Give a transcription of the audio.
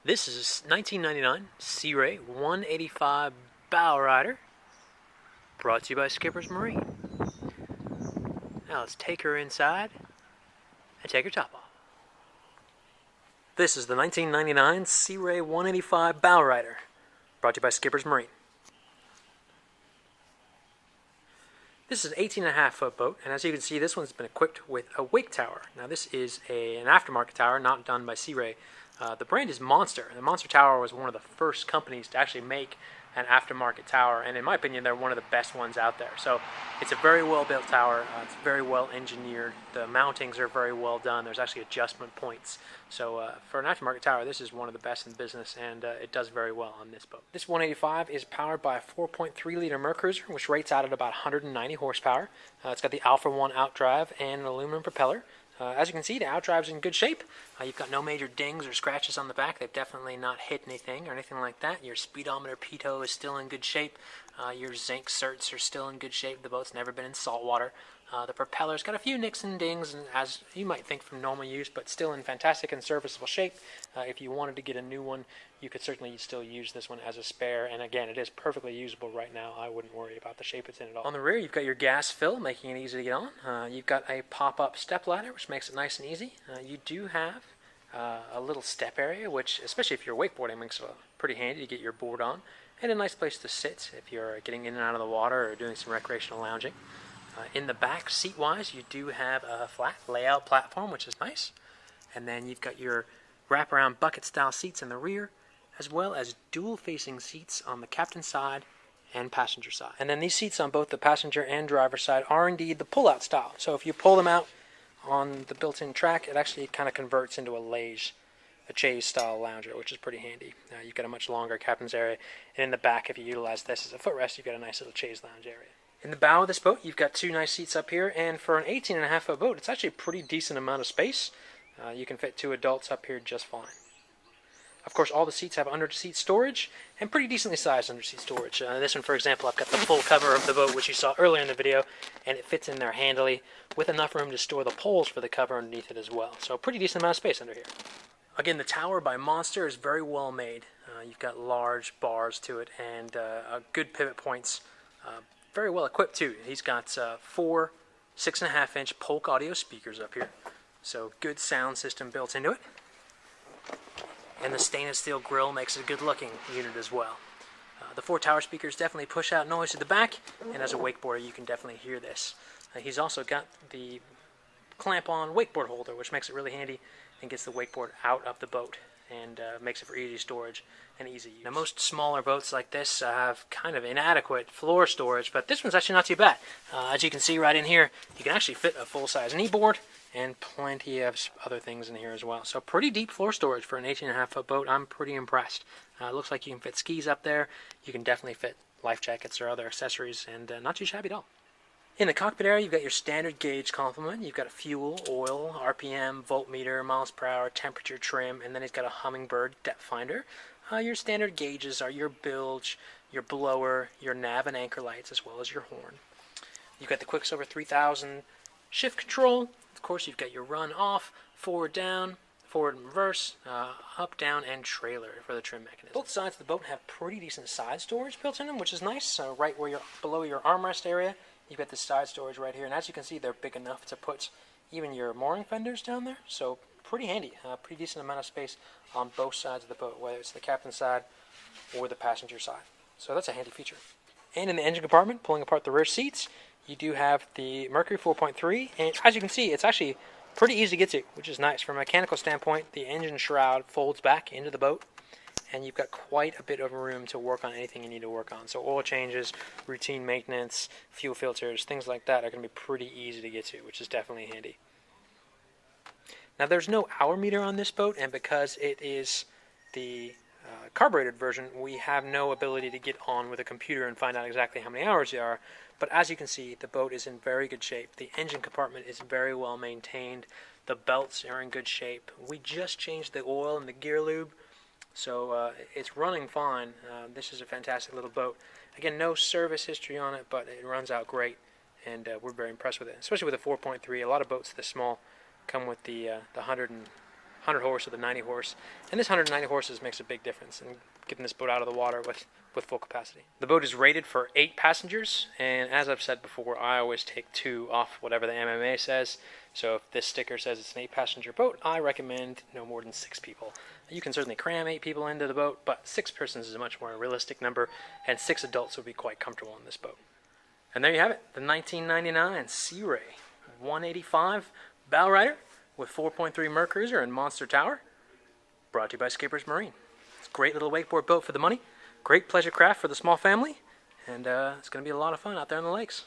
This is 1999 Sea Ray 185 Bow Rider, brought to you by Skipper's Marine. Now let's take her inside and take her top off. This is the 1999 Sea Ray 185 Bow Rider, brought to you by Skipper's Marine. This is an 18.5 foot boat, and as you can see, this one's been equipped with a wake tower. Now this is an aftermarket tower, not done by Sea Ray. The brand is Monster. The Monster Tower was one of the first companies to actually make an aftermarket tower, and in my opinion, they're one of the best ones out there. So it's a very well built tower. It's very well engineered. The mountings are very well done. There's actually adjustment points. So for an aftermarket tower, this is one of the best in the business, and it does very well on this boat. This 185 is powered by a 4.3 liter Mercruiser, which rates out at about 190 horsepower. It's got the Alpha 1 outdrive and an aluminum propeller. As you can see, the outdrive's in good shape. You've got no major dings or scratches on the back. They've definitely not hit anything or anything like that. Your speedometer pitot is still in good shape. Your zinc certs are still in good shape. The boat's never been in salt water. The propeller's got a few nicks and dings, as you might think from normal use, but still in fantastic and serviceable shape. If you wanted to get a new one, you could certainly still use this one as a spare, and again, it is perfectly usable right now. I wouldn't worry about the shape it's in at all. On the rear, you've got your gas fill, making it easy to get on. You've got a pop-up step ladder, which makes it nice and easy. You do have a little step area, which, especially if you're wakeboarding, makes it pretty handy to get your board on, and a nice place to sit if you're getting in and out of the water or doing some recreational lounging. In the back, seat-wise, you do have a flat layout platform, which is nice. And then you've got your wraparound bucket-style seats in the rear, as well as dual-facing seats on the captain's side and passenger side. And then these seats on both the passenger and driver side are indeed the pull-out style. So if you pull them out on the built-in track, it actually kind of converts into a chaise-style lounger, which is pretty handy. You've got a much longer captain's area. And in the back, if you utilize this as a footrest, you've got a nice little chaise lounge area. In the bow of this boat, you've got two nice seats up here, and for an 18.5 foot boat, it's actually a pretty decent amount of space. You can fit two adults up here just fine. Of course, all the seats have under-seat storage, and pretty decently sized under-seat storage. This one, for example, I've got the full cover of the boat, which you saw earlier in the video, and it fits in there handily, with enough room to store the poles for the cover underneath it as well. So a pretty decent amount of space under here. Again, the tower by Monster is very well made. You've got large bars to it, and good pivot points. Very well equipped too. He's got four 6.5 inch Polk audio speakers up here, so good sound system built into it. And the stainless steel grille makes it a good looking unit as well. The four tower speakers definitely push out noise to the back, and as a wakeboarder you can definitely hear this. He's also got the clamp on wakeboard holder, which makes it really handy and gets the wakeboard out of the boat and makes it for easy storage and easy use. Now most smaller boats like this have kind of inadequate floor storage, but this one's actually not too bad. As you can see right in here, you can actually fit a full-size kneeboard and plenty of other things in here as well. So pretty deep floor storage for an 18.5 foot boat. I'm pretty impressed. Looks like you can fit skis up there. You can definitely fit life jackets or other accessories, and not too shabby at all. In the cockpit area, you've got your standard gauge complement. You've got a fuel, oil, RPM, voltmeter, miles per hour, temperature, trim, and then it's got a Hummingbird depth finder. Your standard gauges are your bilge, your blower, your nav and anchor lights, as well as your horn. You've got the Quicksilver 3000 shift control. Of course, you've got your run off, forward down, forward and reverse, up, down, and trailer for the trim mechanism. Both sides of the boat have pretty decent side storage built in them, which is nice. Right where you're below your armrest area, you've got the side storage right here, and as you can see, they're big enough to put even your mooring fenders down there, so pretty handy. Pretty decent amount of space on both sides of the boat, whether it's the captain's side or the passenger side. So that's a handy feature. And in the engine compartment, pulling apart the rear seats, you do have the Mercury 4.3, and as you can see, it's actually pretty easy to get to, which is nice. From a mechanical standpoint, the engine shroud folds back into the boat, and you've got quite a bit of room to work on anything you need to work on. So oil changes, routine maintenance, fuel filters, things like that are going to be pretty easy to get to, which is definitely handy. Now there's no hour meter on this boat, and because it is the carbureted version, we have no ability to get on with a computer and find out exactly how many hours there are. But as you can see, the boat is in very good shape. The engine compartment is very well maintained. The belts are in good shape. We just changed the oil and the gear lube, so it's running fine. This is a fantastic little boat. Again, no service history on it, but it runs out great, and we're very impressed with it, especially with a 4.3. A lot of boats this small come with the 100 and 100 horse or the 90 horse. And this 190 horses makes a big difference in getting this boat out of the water with full capacity. The boat is rated for 8 passengers, and as I've said before, I always take 2 off whatever the MMA says. So if this sticker says it's an 8-passenger boat, I recommend no more than 6 people. You can certainly cram 8 people into the boat, but 6 persons is a much more realistic number, and 6 adults would be quite comfortable in this boat. And there you have it, the 1999 Sea Ray 185 bow rider with 4.3 Merc Cruiser and Monster Tower, brought to you by Skippers Marine. It's a great little wakeboard boat for the money, great pleasure craft for the small family, and it's going to be a lot of fun out there on the lakes.